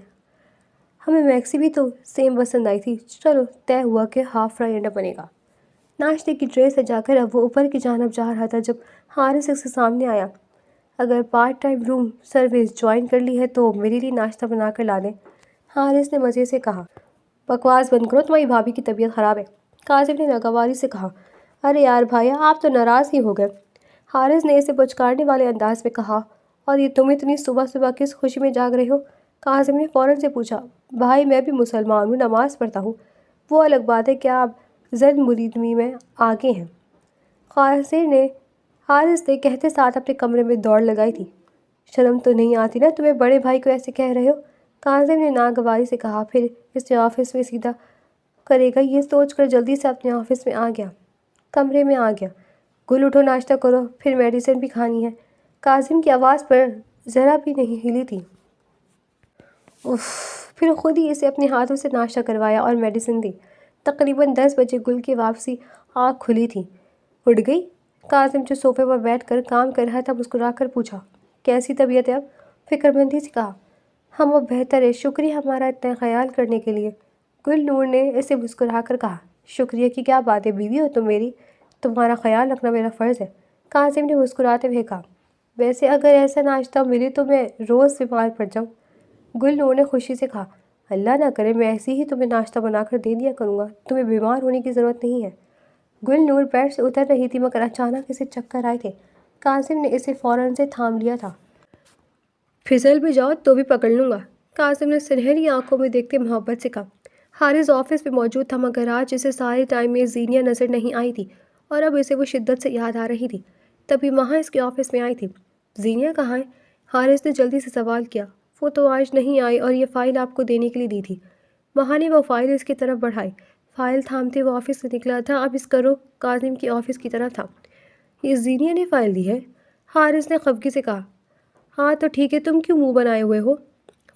ہمیں میکسی بھی تو سیم پسند آئی تھی، چلو طے ہوا کہ ہاف فرائی انڈا بنے گا۔ ناشتے کی ٹرے سے جا کر اب وہ اوپر کی جانب جا رہا تھا جب حارث اس کے سامنے آیا۔ اگر part time room service join کر لی ہے تو میرے لیے ناشتہ بنا کر لا دیں، حارث نے مزے سے کہا۔ بکواس بند کرو، تمہاری بھابھی کی طبیعت خراب ہے، کاظم نے ناگواری سے کہا۔ ارے یار بھائی، آپ تو ناراض ہی ہو گئے، حارث نے اسے پچکارنے والے انداز میں کہا۔ اور یہ تم اتنی صبح صبح کس خوشی میں جاگ رہے ہو؟ کاظم نے فوراً سے پوچھا۔ بھائی میں بھی مسلمان ہوں، نماز پڑھتا ہوں، وہ الگ بات ہے کہ آپ زن مریدمی میں آگے ہیں، حارث نے کہتے ساتھ اپنے کمرے میں دوڑ لگائی تھی۔ شرم تو نہیں آتی نا تمہیں بڑے بھائی کو ایسے کہہ رہے ہو؟ کاظم نے ناگواری سے کہا۔ پھر اس نے آفس میں سیدھا کرے گا یہ سوچ کر جلدی سے اپنے آفس میں کمرے میں آ گیا۔ گل اٹھو، ناشتہ کرو، پھر میڈیسن بھی کھانی ہے۔ کاظم کی آواز پر ذرا بھی نہیں ہلی تھی۔ پھر خود ہی اسے اپنے ہاتھوں سے ناشتہ کروایا اور میڈیسن دی۔ تقریباً 10 بجے گل کی واپسی آنکھ کھلی تھی۔ اٹھ گئی؟ کاظم جو صوفے پر بیٹھ کر کام کر رہا تھا مسکرا کر پوچھا۔ کیسی طبیعت ہے اب؟ فکر مندی سے کہا۔ ہم اب بہتر ہے، شکریہ ہمارا اتنا خیال کرنے کے لیے، گل نور نے اسے مسکرا کر کہا۔ شکریہ کی کیا بات ہے، بیوی ہو تم میری، تمہارا خیال رکھنا میرا فرض ہے، کاظم نے مسکراتے ہوئے کہا۔ ویسے اگر ایسا ناشتہ ملے تو میں روز بیمار پڑ جاؤں، گل نور نے خوشی سے کہا۔ اللہ نہ کرے، میں ایسے ہی تمہیں ناشتہ بنا کر دے دیا کروں گا، تمہیں بیمار ہونے کی ضرورت نہیں ہے۔ گل نور بیڈ سے اتر رہی تھی مگر اچانک اسے چکر آئے تھے۔ کاظم نے اسے فوراً سے تھام لیا تھا۔ پھسل بھی جاؤ تو بھی پکڑ لوں گا، کاظم نے سنہری آنکھوں میں دیکھتے محبت سے کہا۔ حارث آفس میں موجود تھا مگر آج اسے سارے ٹائم میں زینیا نظر نہیں آئی تھی اور اب اسے وہ شدت سے یاد آ رہی تھی۔ تبھی مہا اس کے آفس میں آئی تھی۔ زینیا کہاں ہے؟ حارث نے جلدی سے سوال کیا۔ وہ تو آج نہیں آئی اور یہ فائل آپ کو دینے کے لیے دی تھی۔ مہا نے وہ فائل اس کی طرف بڑھائی۔ فائل تھامتے وہ آفس سے نکلا تھا، اب اس کا رخ کاظم کی آفس کی طرف تھا۔ یہ زینیا نے فائل دی ہے؟ حارث نے خفگی سے کہا۔ ہاں تو ٹھیک ہے، تم کیوں منہ بنائے ہوئے ہو؟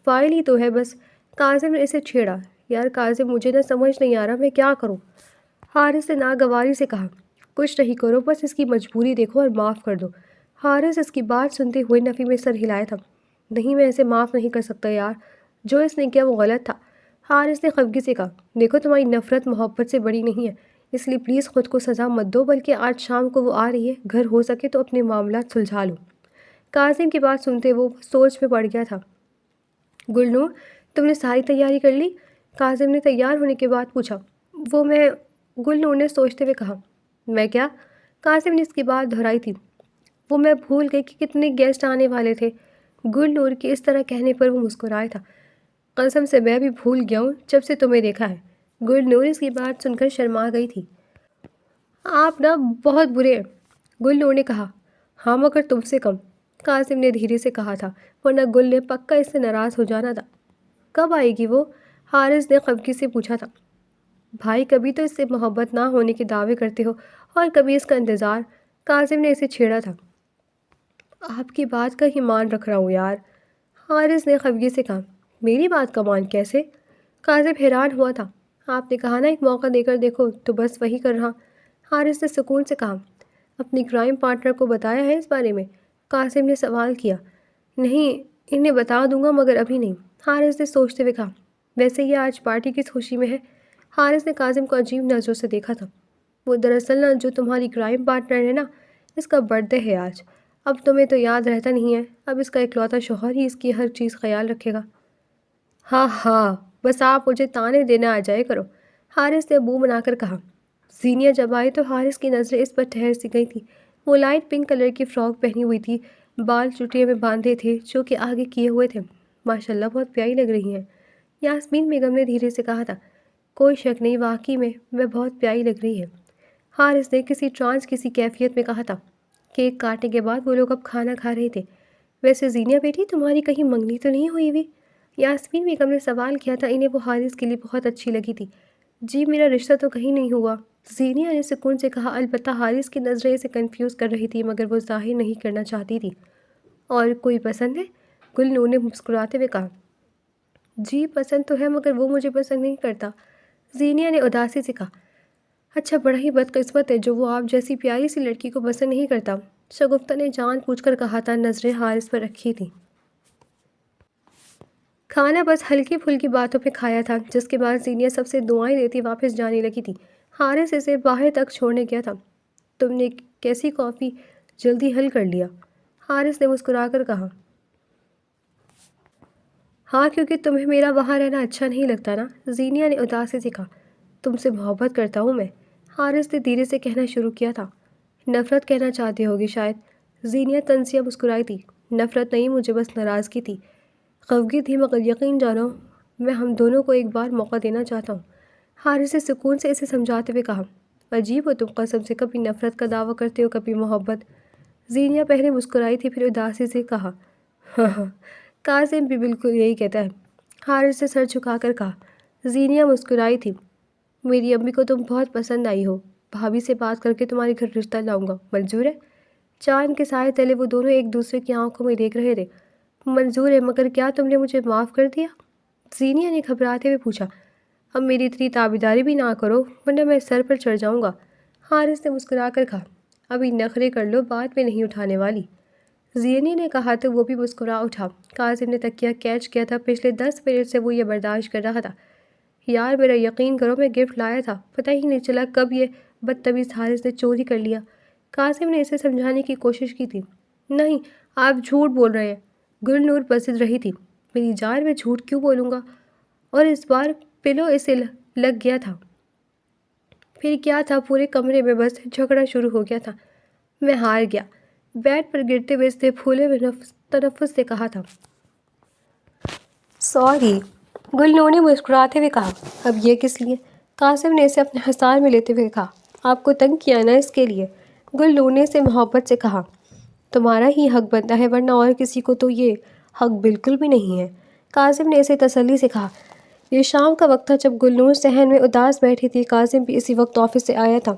فائل ہی تو ہے بس، کاظم نے اسے چھیڑا۔ یار کاظم، مجھے نہ سمجھ نہیں آ رہا میں کیا کروں، حارث نے ناگواری سے کہا۔ کچھ نہیں کرو، بس اس کی مجبوری دیکھو اور معاف کر دو۔ حارث اس کی بات سنتے ہوئے نفی میں سر ہلایا تھا۔ نہیں، میں اسے معاف نہیں کر سکتا یار، جو اس نے کیا وہ غلط تھا، حارث نے خفگی سے کہا۔ دیکھو تمہاری نفرت محبت سے بڑی نہیں ہے، اس لیے پلیز خود کو سزا مت دو، بلکہ آج شام کو وہ آ رہی ہے، گھر ہو سکے تو اپنے معاملات سلجھا لو۔ کاظم کی بات سنتے وہ سوچ میں پڑ گیا تھا۔ گلنور، تم نے ساری تیاری کر لی؟ کاظم نے تیار ہونے کے بعد پوچھا۔ گلنور نے سوچتے ہوئے کہا۔ میں کیا؟ کاظم نے اس کی بات دہرائی تھی۔ وہ میں بھول گئی کہ کتنے گیسٹ آنے والے تھے۔ گلنور کے اس طرح کہنے پر وہ مسکرایا تھا۔ قسم سے میں بھی بھول گیا ہوں جب سے تمہیں دیکھا ہے۔ گلنور اس کی بات سن کر شرما گئی تھی۔ آپ نا بہت برے ہیں، گلنور نے کہا۔ ہاں مگر تم سے کم، کاظم نے دھیرے سے کہا تھا، ورنہ گل نے پکا اس سے ناراض ہو جانا تھا۔ کب آئے گی وہ؟ حارث نے خفگی سے پوچھا تھا۔ بھائی کبھی تو اس سے محبت نہ ہونے کے دعوے کرتے ہو اور کبھی اس کا انتظار، کاظم نے اسے چھیڑا تھا۔ آپ کی بات کا ہی مان رکھ رہا ہوں یار، حارث نے خفگی سے کہا۔ میری بات کا مان کیسے؟ کاظم حیران ہوا تھا۔ آپ نے کہا نا ایک موقع دے کر دیکھو، تو بس وہی کر رہا، حارث نے سکون سے کہا۔ اپنی کرائم پارٹنر کو بتایا ہے اس بارے میں؟ قاسم نے سوال کیا۔ نہیں، انہیں بتا دوں گا مگر ابھی نہیں، حارث نے سوچتے ہوئے کہا۔ ویسے یہ آج پارٹی کس خوشی میں ہے؟ حارث نے قاسم کو عجیب نظروں سے دیکھا تھا۔ وہ دراصل نا جو تمہاری کرائم پارٹنر ہے نا، اس کا برتھ ڈے ہے آج۔ اب تمہیں تو یاد رہتا نہیں ہے، اب اس کا اکلوتا شوہر ہی اس کی ہر چیز خیال رکھے گا۔ ہاں ہاں، بس آپ مجھے تانے دینے آ جائے کرو، حارث نے منہ بنا کر کہا۔ زینیا جب آئی تو حارث کی نظریں اس پر ٹھہر سی گئی تھیں۔ وہ لائٹ پنک کلر کی فراک پہنی ہوئی تھی، بال چٹیے میں باندھے تھے جو کہ آگے کیے ہوئے تھے۔ ماشاءاللہ بہت پیاری لگ رہی ہیں، یاسمین بیگم نے دھیرے سے کہا تھا۔ کوئی شک نہیں، واقعی میں بہت پیاری لگ رہی ہے، حارث نے کسی ٹرانس کسی کیفیت میں کہا تھا۔ کیک کاٹنے کے بعد وہ لوگ اب کھانا کھا رہے تھے۔ ویسے زینیا بیٹی، تمہاری کہیں منگنی تو نہیں ہوئی ہوئی؟ یاسمین بیگم نے سوال کیا تھا، انہیں وہ حارث کے لیے بہت اچھی لگی تھی۔ جی میرا رشتہ تو کہیں نہیں ہوا، زینیا نے سکون سے کہا، البتہ حارث کی نظریں اسے کنفیوز کر رہی تھی مگر وہ ظاہر نہیں کرنا چاہتی تھی۔ اور کوئی پسند ہے؟ گلنور نے مسکراتے ہوئے کہا۔ جی پسند تو ہے مگر وہ مجھے پسند نہیں کرتا، زینیا نے اداسی سے کہا۔ اچھا، بڑا ہی بدقسمت ہے جو وہ آپ جیسی پیاری سی لڑکی کو پسند نہیں کرتا، شگفتہ نے جان پوچھ کر کہا تھا، نظریں حارث پر رکھی تھیں۔ کھانا بس ہلکی پھلکی باتوں پہ کھایا تھا، جس کے بعد زینیا سب سے دعائیں دیتی واپس جانے لگی تھی۔ حارث اسے باہر تک چھوڑنے گیا تھا۔ تم نے کیسی کافی جلدی حل کر لیا؟ حارث نے مسکرا کر کہا۔ ہاں، کیونکہ تمہیں میرا وہاں رہنا اچھا نہیں لگتا نا، زینیا نے اداسی سے کہا۔ تم سے محبت کرتا ہوں میں، حارث نے دھیرے سے کہنا شروع کیا تھا۔ نفرت کہنا چاہتے ہوگی شاید، زینیا طنزیہ مسکرائی تھی۔ نفرت نہیں، مجھے بس ناراضگی تھی، خفگی تھی، مگر یقین جانو میں ہم دونوں کو ایک بار موقع دینا چاہتا ہوں، حارث نے سکون سے اسے سمجھاتے ہوئے کہا۔ عجیب ہو تم، قسم سے کبھی نفرت کا دعویٰ کرتے ہو کبھی محبت۔ زینیا پہلے مسکرائی تھی، پھر اداسی سے کہا۔ ہاں ہاں، قاسم بھی بالکل یہی کہتا ہے، حارث نے سر جھکا کر کہا۔ زینیا مسکرائی تھی۔ میری امی کو تم بہت پسند آئی ہو، بھابھی سے بات کر کے تمہارے گھر رشتہ لاؤں گا، منظور ہے؟ چاند کے سائے تلے وہ دونوں ایک دوسرے کی آنکھوں میں دیکھ رہے تھے۔ منظور ہے، مگر کیا تم نے مجھے معاف کر دیا؟ زینیا نے گھبراتے ہوئے پوچھا۔ اب میری اتنی تابیداری بھی نہ کرو ورنہ میں سر پر چڑھ جاؤں گا، حارث نے مسکرا کر کہا۔ ابھی نخرے کر لو، بعد میں نہیں اٹھانے والی، زینیا نے کہا تو وہ بھی مسکرا اٹھا۔ قاسم نے تکیہ کیچ کیا تھا، پچھلے 10 منٹ سے وہ یہ برداشت کر رہا تھا۔ یار میرا یقین کرو، میں گفٹ لایا تھا، پتہ ہی نہیں چلا کب یہ بدتمیز حارث نے چوری کر لیا۔ قاسم نے اسے سمجھانے کی کوشش کی تھی۔ نہیں، آپ جھوٹ بول رہے ہیں، گل نور پسند رہی تھی۔ میری جان، میں جھوٹ کیوں بولوں گا؟ اور اس بار پلو اسے لگ گیا تھا۔ پھر کیا تھا، پورے کمرے میں بس جھگڑا شروع ہو گیا تھا۔ میں ہار گیا، بیڈ پر گرتے ہوئے اس نے پھولے ہوئے تنفس سے کہا تھا۔ سوری، گل نور نے مسکراتے ہوئے کہا۔ اب یہ کس لیے؟ قاسم نے اسے اپنے حصار میں لیتے ہوئے کہا۔ آپ کو تنگ کیا نا، اس کے لیے، گل نور نے اسے محبت سے کہا۔ تمہارا ہی حق بنتا ہے، ورنہ اور کسی کو تو یہ حق بالکل بھی نہیں ہے، قاسم نے اسے تسلی سے کہا۔ یہ شام کا وقت تھا جب گل نور صحن میں اداس بیٹھی تھی۔ قاسم بھی اسی وقت آفس سے آیا تھا۔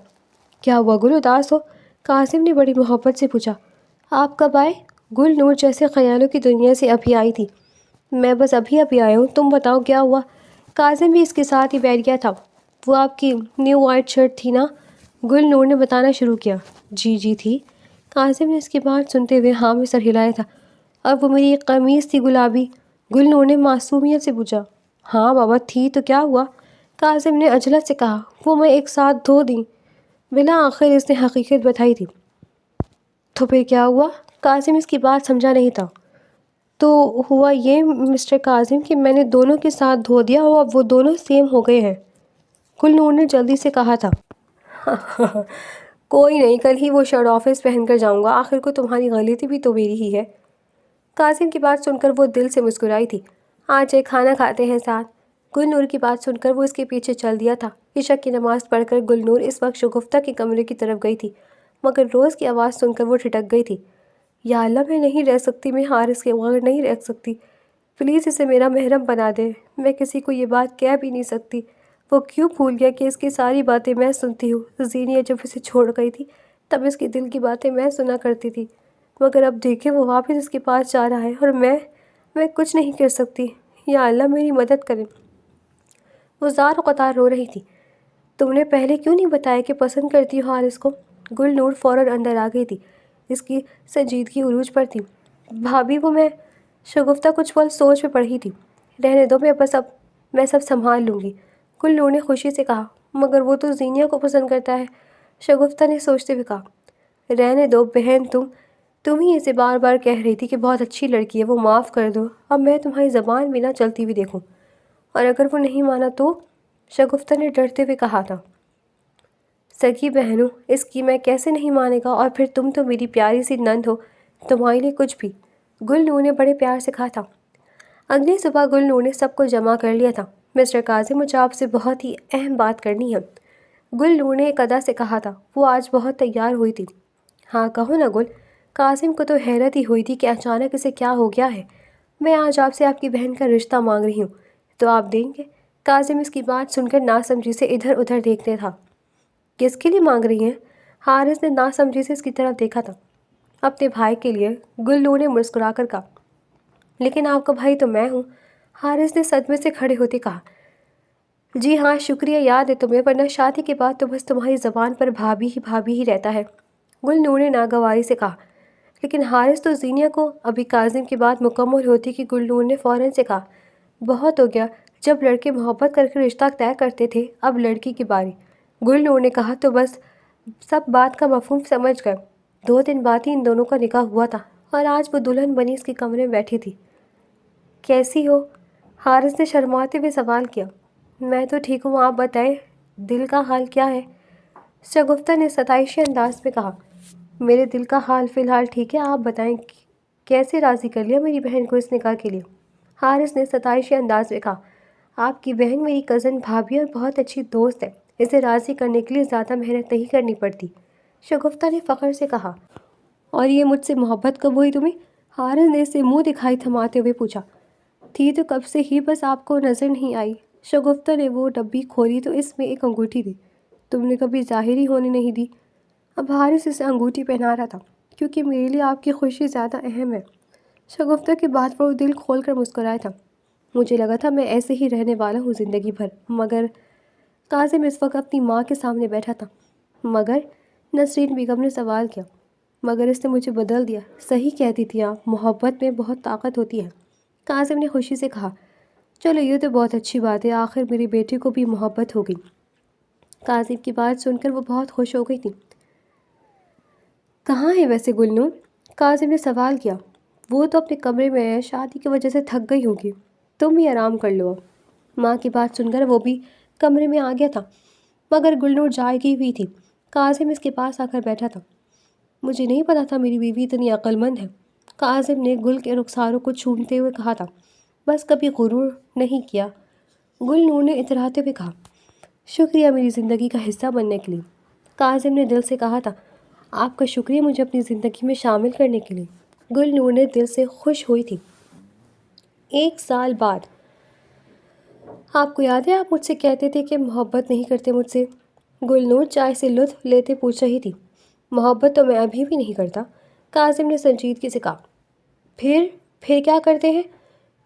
کیا ہوا گل، اداس ہو؟ قاسم نے بڑی محبت سے پوچھا۔ آپ کب آئے؟ گل نور جیسے خیالوں کی دنیا سے ابھی آئی تھی۔ میں بس ابھی آیا ہوں، تم بتاؤ کیا ہوا؟ قاسم بھی اس کے ساتھ ہی بیٹھ گیا تھا۔ وہ آپ کی نیو وائٹ شرٹ تھی نا، گل نور نے بتانا شروع کیا۔ جی تھی، قاسم نے اس کی بات سنتے ہوئے ہاں میں سر ہلایا تھا۔ اب وہ میری ایک قمیض تھی گلابی، گل نور نے معصومیت سے پوچھا۔ ہاں بابا تھی، تو کیا ہوا؟ قاسم نے عجلت سے کہا۔ وہ میں ایک ساتھ دھو دیں۔ بالآخر اس نے حقیقت بتائی تھی۔ تو پھر کیا ہوا؟ قاسم اس کی بات سمجھا نہیں تھا۔ تو ہوا یہ مسٹر قاسم کہ میں نے دونوں کے ساتھ دھو دیا اور اب وہ دونوں سیم ہو گئے ہیں، گل نور نے جلدی سے کہا تھا۔ کوئی نہیں، کل ہی وہ شرٹ آفس پہن کر جاؤں گا، آخر کو تمہاری غلطی بھی تو میری ہی ہے۔ قاسم کی بات سن کر وہ دل سے مسکرائی تھی۔ آج ایک کھانا کھاتے ہیں ساتھ۔ گل نور کی بات سن کر وہ اس کے پیچھے چل دیا تھا۔ عشاء کی نماز پڑھ کر گل نور اس وقت شگفتہ کے کمرے کی طرف گئی تھی، مگر روز کی آواز سن کر وہ ٹھٹک گئی تھی۔ یا اللہ، میں نہیں رہ سکتی، میں حارث کے بغیر نہیں رہ سکتی، پلیز اسے میرا محرم بنا دے۔ میں کسی کو یہ بات کہہ بھی نہیں سکتی۔ وہ کیوں بھول گیا کہ اس کی ساری باتیں میں سنتی ہوں؟ زینیا جب اسے چھوڑ گئی تھی تب اس کے دل کی باتیں میں سنا کرتی تھی، مگر اب دیکھیں وہ واپس اس کے پاس جا رہا ہے اور میں کچھ نہیں کر سکتی۔ یا اللہ میری مدد کریں۔ وہ زار و قطار رو رہی تھی۔ تم نے پہلے کیوں نہیں بتایا کہ پسند کرتی ہو حارث کو؟ گل نور فوراً اندر آ گئی تھی، اس کی سنجیدگی عروج پر تھی۔ بھابھی، وہ میں شگفتہ کچھ پل سوچ میں پڑھی تھی۔ رہنے دو، میں سب سنبھال لوں گی، گل نور نے خوشی سے کہا۔ مگر وہ تو زینیا کو پسند کرتا ہے، شگفتہ نے سوچتے ہوئے کہا۔ رہنے دو بہن، تم ہی اسے بار بار کہہ رہی تھی کہ بہت اچھی لڑکی ہے، وہ معاف کر دو، اب میں تمہاری زبان بھی نہ چلتی ہوئی دیکھوں۔ اور اگر وہ نہیں مانا تو؟ شگفتہ نے ڈرتے ہوئے کہا تھا۔ سگی بہنوں، اس کی میں کیسے نہیں مانے گا، اور پھر تم تو میری پیاری سی نند ہو، تمہارے لیے کچھ بھی، گل نور نے بڑے پیار سے کہا تھا۔ اگلی صبح گل نور نے سب کو جمع کر لیا تھا۔ مسٹر قاسم، مجھے آپ سے بہت ہی اہم بات کرنی ہے، گل نور نے ایک ادا سے کہا تھا۔ وہ آج بہت تیار ہوئی تھی۔ ہاں کہو نا گل۔ قاسم کو تو حیرت ہی ہوئی تھی کہ اچانک اسے کیا ہو گیا ہے۔ میں آج آپ سے آپ کی بہن کا رشتہ مانگ رہی ہوں، تو آپ دیں گے؟ قاسم اس کی بات سن کر ناسمجھی سے ادھر ادھر دیکھتے تھا۔ کس کے لیے مانگ رہی ہیں؟ حارث نے ناسمجھی سے اس کی طرف دیکھا تھا۔ اپنے بھائی کے لیے، گل نور نے مسکرا کر کہا۔ لیکن آپ کا بھائی تو میں ہوں، حارث نے صدمے سے کھڑے ہوتے کہا۔ جی ہاں، شکریہ، یاد ہے تمہیں، ورنہ شادی کے بعد تو بس تمہاری زبان پر بھابھی ہی رہتا ہے، گل نور نے ناگواری سے کہا۔ لیکن حارث تو زینیا کو، ابھی کاظم کی بات مکمل ہوتی کہ گل نور نے فوراً سے کہا۔ بہت ہو گیا، جب لڑکے محبت کر کے رشتہ طے کرتے تھے، اب لڑکی کی باری۔ گل نور نے کہا تو بس سب بات کا مفہوم سمجھ گئے۔ 2 دن بعد ہی ان دونوں کا نکاح ہوا تھا اور آج وہ دلہن بنی اس کے کمرے میں بیٹھی تھی۔ کیسی ہو؟ حارث نے شرماتے ہوئے سوال کیا۔ میں تو ٹھیک ہوں، آپ بتائیں دل کا حال کیا ہے؟ شگفتہ نے ستائشی انداز میں کہا۔ میرے دل کا حال فی الحال ٹھیک ہے، آپ بتائیں کیسے راضی کر لیا میری بہن کو اس نکاح کے لیے؟ حارث نے ستائشی انداز میں کہا۔ آپ کی بہن میری کزن بھابھی اور بہت اچھی دوست ہے، اسے راضی کرنے کے لیے زیادہ محنت نہیں کرنی پڑتی، شگفتہ نے فخر سے کہا۔ اور یہ مجھ سے محبت کب ہوئی تمہیں؟ حارث نے اسے منہ دکھائی تھماتے ہوئے پوچھا۔ تھی تو کب سے ہی، بس آپ کو نظر نہیں آئی۔ شگفتہ نے وہ ڈبی کھولی تو اس میں ایک انگوٹھی تھی۔ تم نے کبھی ظاہر ہی ہونے نہیں دی۔ اب حارث اسے انگوٹھی پہنا رہا تھا، کیونکہ میرے لیے آپ کی خوشی زیادہ اہم ہے۔ شگفتہ کی بات پر وہ دل کھول کر مسکرایا تھا۔ مجھے لگا تھا میں ایسے ہی رہنے والا ہوں زندگی بھر، مگر کاظم اس وقت اپنی ماں کے سامنے بیٹھا تھا۔ مگر نسرین بیگم نے سوال کیا۔ مگر اس نے مجھے بدل دیا، صحیح کہتی تھی آپ، محبت میں بہت طاقت ہوتی ہے، کاظم نے خوشی سے کہا۔ چلو یہ تو بہت اچھی بات ہے، آخر میری بیٹی کو بھی محبت ہو گئی۔ کاظم کی بات سن کر وہ بہت خوش ہو گئی تھی۔ کہاں ہے ویسے گلنور؟ کاظم نے سوال کیا۔ وہ تو اپنے کمرے میں ہے، شادی کی وجہ سے تھک گئی ہوگی، تم بھی آرام کر لو۔ ماں کی بات سن کر وہ بھی کمرے میں آ گیا تھا، مگر گلنور جاگی ہوئی تھی۔ کاظم اس کے پاس آ کر بیٹھا تھا۔ مجھے نہیں پتا تھا میری بیوی اتنی عقل مند ہے، کاظم نے گل کے رخساروں کو چومتے ہوئے کہا تھا۔ بس کبھی غرور نہیں کیا، گلنور نے اتراتے ہوئے کہا۔ شکریہ میری زندگی کا حصہ بننے کے لیے، کاظم نے دل سے کہا تھا۔ آپ کا شکریہ مجھے اپنی زندگی میں شامل کرنے کے لیے، گلنور نے دل سے خوش ہوئی تھی۔ 1 سال بعد۔ آپ کو یاد ہے آپ مجھ سے کہتے تھے کہ محبت نہیں کرتے مجھ سے؟ گلنور چائے سے لطف لیتے پوچھ رہی تھی۔ محبت تو میں ابھی بھی نہیں کرتا، کاظم نے سنجیدگی سے کہا۔ پھر کیا کرتے ہیں؟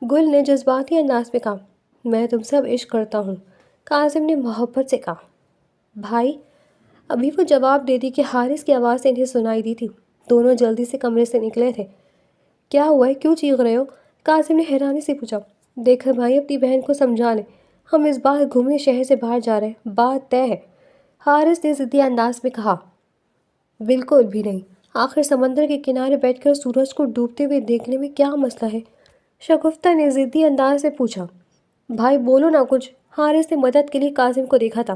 گل نے جذباتی انداز میں کہا۔ میں تم سے اب عشق کرتا ہوں، کاظم نے محبت سے کہا۔ بھائی؟ ابھی وہ جواب دے دی کہ حارث کی آواز انہیں سنائی دی تھی۔ دونوں جلدی سے کمرے سے نکلے تھے۔ کیا ہوا ہے، کیوں چیخ رہے ہو؟ کاظم نے حیرانی سے پوچھا۔ دیکھا بھائی، اپنی بہن کو سمجھا لیں، ہم اس بار گھومنے شہر سے باہر جا رہے ہیں، بات طے ہے، حارث نے ضدی انداز میں کہا۔ بالکل بھی نہیں، آخر سمندر کے کنارے بیٹھ کر سورج کو ڈوبتے ہوئے دیکھنے میں کیا مسئلہ ہے؟ شگفتہ نے ضدی انداز سے پوچھا۔ بھائی بولو نہ کچھ، حارث نے مدد کے لیے کاظم کو دیکھا تھا۔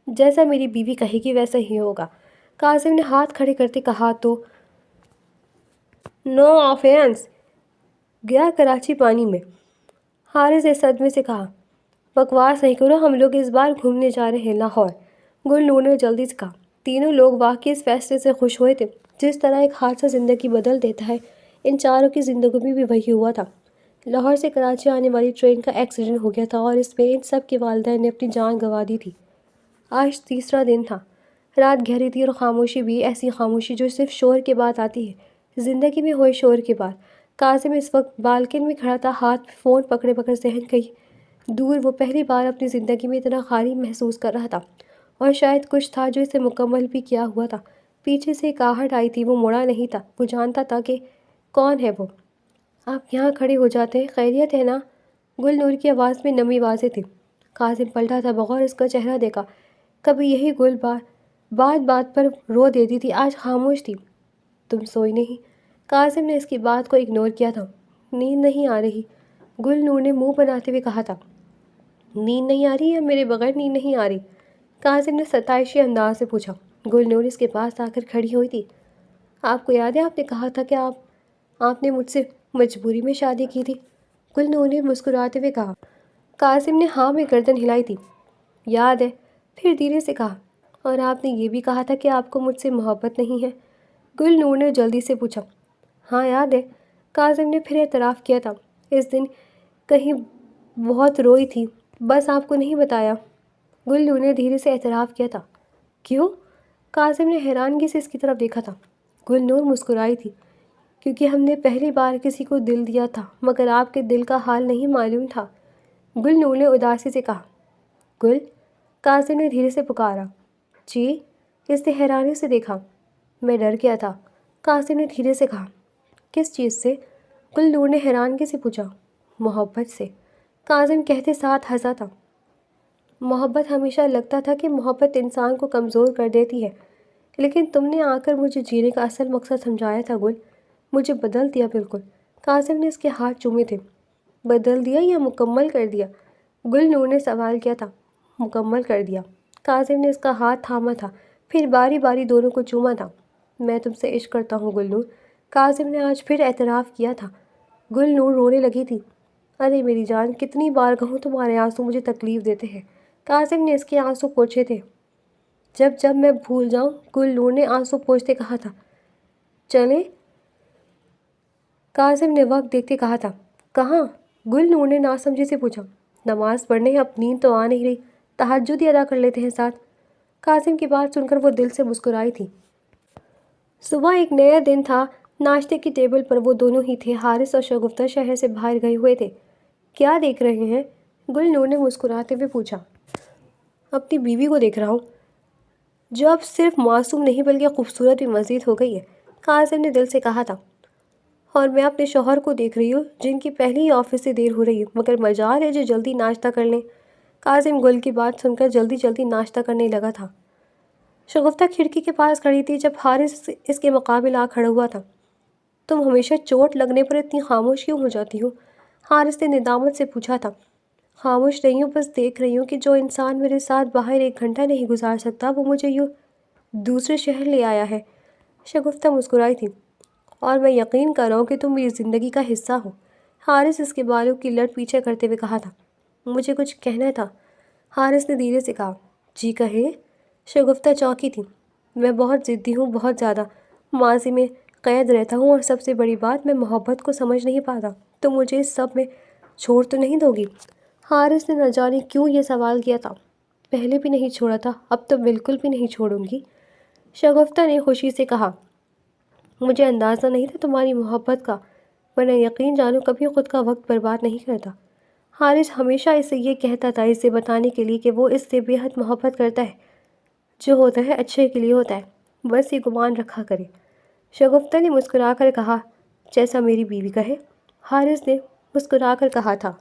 جیسا میری بیوی کہے گی ویسا ہی ہوگا، کاظم نے ہاتھ کھڑے کرتے کہا۔ تو نو آفینس، گیا کراچی پانی میں، حارث نے صدمے سے کہا۔ بکواس نہیں کرو، ہم لوگ اس بار گھومنے جا رہے ہیں لاہور، گلنور نے جلدی سے کہا۔ تینوں لوگ واقعی اس فیصلے سے خوش ہوئے تھے۔ جس طرح ایک حادثہ زندگی بدل دیتا ہے، ان چاروں کی زندگی میں بھی وہی ہوا تھا۔ لاہور سے کراچی آنے والی ٹرین کا ایکسیڈنٹ ہو گیا تھا اور اس میں ان سب کے والدین نے اپنی جان گنوا دی تھی۔ آج تیسرا دن تھا، رات گہری تھی اور خاموشی بھی ایسی خاموشی جو صرف شور کے بعد آتی ہے، زندگی میں ہوئے شور کے بعد۔ کاظم اس وقت بالکن میں کھڑا تھا، ہاتھ میں فون پکڑے بغیر، ذہن کہیں دور۔ وہ پہلی بار اپنی زندگی میں اتنا خالی محسوس کر رہا تھا، اور شاید کچھ تھا جو اسے مکمل بھی کیا ہوا تھا۔ پیچھے سے ایک آہٹ آئی تھی، وہ مڑا نہیں تھا، وہ جانتا تھا کہ کون ہے وہ۔ آپ یہاں کھڑے ہو جاتے ہیں، خیریت ہے نا؟ گلنور کی آواز میں نمی واضح تھی۔ کاظم پلٹا تھا، بغور اس کا چہرہ دیکھا۔ کبھی یہی گل بات بات پر رو دیتی تھی، آج خاموش تھی۔ تم سوئی نہیں؟ کاظم نے اس کی بات کو اگنور کیا تھا۔ نیند نہیں آ رہی، گلنور نے منہ بناتے ہوئے کہا تھا۔ نیند نہیں آ رہی یا میرے بغیر نیند نہیں آ رہی؟ کاظم نے ستائشی انداز سے پوچھا۔ گلنور اس کے پاس آ کر کھڑی ہوئی تھی۔ آپ کو یاد ہے آپ نے کہا تھا کہ آپ نے مجھ سے مجبوری میں شادی کی تھی؟ گلنور نے مسکراتے ہوئے کہا۔ کاظم نے ہاں میں گردن ہلائی تھی۔ یاد ہے، پھر دھیرے سے کہا۔ اور آپ نے یہ بھی کہا تھا کہ آپ کو مجھ سے محبت نہیں ہے؟ گلنور نے جلدی سے پوچھا۔ ہاں یاد ہے، کاظم نے پھر اعتراف کیا تھا۔ اس دن کہیں بہت روئی تھی، بس آپ کو نہیں بتایا، گلنور نے دھیرے سے اعتراف کیا تھا۔ کیوں؟ کاظم نے حیرانگی سے اس کی طرف دیکھا تھا۔ گلنور مسکرائی تھی۔ کیونکہ ہم نے پہلی بار کسی کو دل دیا تھا، مگر آپ کے دل کا حال نہیں معلوم تھا، گلنور نے اداسی سے کہا۔ گل؟ کاظم نے دھیرے سے پکارا۔ جی؟ اس نے حیرانی سے دیکھا۔ میں ڈر گیا تھا، کاظم نے دھیرے سے کہا۔ کس چیز سے؟ گلنور نے حیرانگی سے پوچھا۔ محبت سے، کاظم کہتے ساتھ ہنسا تھا۔ محبت ہمیشہ لگتا تھا کہ محبت انسان کو کمزور کر دیتی ہے، لیکن تم نے آ کر مجھے جینے کا اصل مقصد سمجھایا تھا گل، مجھے بدل دیا بالکل۔ کاظم نے اس کے ہاتھ چومے تھے۔ بدل دیا یا مکمل کر دیا؟ گل نور نے سوال کیا تھا۔ مکمل کر دیا۔ کاظم نے اس کا ہاتھ تھاما تھا، پھر باری باری دونوں کو چوما تھا۔ میں تم سے عشق کرتا ہوں گل نور، کاظم نے آج پھر اعتراف کیا تھا۔ گل نور رونے لگی تھی۔ ارے میری جان، کتنی بار کہوں تمہارے آنسو مجھے تکلیف دیتے ہیں۔ کاظم نے اس کے آنسو پوچھے تھے۔ جب میں بھول جاؤں، گل نور نے آنسو پوچھتے کہا تھا۔ چلیں؟ کاظم نے وقت دیکھتے کہا تھا۔ کہاں؟ گل نور نے ناسمجھی سے پوچھا۔ نماز پڑھنے، اب نیند تو آ نہیں رہی، تہجد ہی ادا کر لیتے ہیں ساتھ۔ کاظم کی بات سن کر وہ دل سے مسکرائی تھی۔ صبح ایک نیا دن تھا۔ ناشتے کی ٹیبل پر وہ دونوں ہی تھے۔ حارث اور شگفتہ شہر سے باہر گئے ہوئے تھے۔ کیا دیکھ رہے ہیں؟ گل نور نے مسکراتے ہوئے پوچھا۔ اپنی بیوی کو دیکھ رہا ہوں، جو اب صرف معصوم نہیں بلکہ خوبصورت بھی مزید ہو گئی ہے، کاظم نے دل سے کہا تھا۔ اور میں اپنے شوہر کو دیکھ رہی ہوں، جن کی پہلے ہی آفس سے دیر ہو رہی ہے، مگر مجال ہے جو جلدی ناشتہ کر لیں۔ کاظم گل کی بات سن کر جلدی جلدی ناشتہ کرنے لگا تھا۔ شگفتہ کھڑکی کے پاس کھڑی تھی جب حارث اس کے مقابل آ کھڑا ہوا تھا۔ تم ہمیشہ چوٹ لگنے پر اتنی خاموش کیوں ہو جاتی ہو؟ حارث نے ندامت سے پوچھا تھا۔ خاموش نہیں ہوں، بس دیکھ رہی ہوں کہ جو انسان میرے ساتھ باہر 1 گھنٹہ نہیں گزار سکتا، وہ مجھے یوں دوسرے شہر لے آیا ہے۔ شگفتہ مسکرائی تھی۔ اور میں یقین کر رہا ہوں کہ تم میری زندگی کا حصہ ہو۔ حارث اس کے بالوں کی لٹ پیچھے کرتے ہوئے کہا تھا۔ مجھے کچھ کہنا تھا، حارث نے دھیرے سے کہا۔ جی کہے؟ شگفتہ چونکی تھی۔ میں بہت ضدی ہوں، بہت زیادہ، ماضی میں قید رہتا ہوں، اور سب سے بڑی بات، میں محبت کو سمجھ نہیں پاتا۔ تم مجھے اس سب میں چھوڑ تو نہیں دو گی؟ حارث نے نہ جانے کیوں یہ سوال کیا تھا۔ پہلے بھی نہیں چھوڑا تھا، اب تو بالکل بھی نہیں چھوڑوں گی، شگفتہ نے خوشی سے کہا۔ مجھے اندازہ نہیں تھا تمہاری محبت کا، ورنہ یقین جانو کبھی خود کا وقت برباد نہیں کرتا۔ حارث ہمیشہ اسے یہ کہتا تھا، اسے بتانے کے لیے کہ وہ اس سے بے حد محبت کرتا ہے۔ جو ہوتا ہے اچھے کے لیے ہوتا ہے، بس یہ گمان رکھا کرے۔ شگفتہ نے مسکرا کر کہا۔ جیسا میری بیوی کہے، حارث نے مسکرا کر کہا تھا۔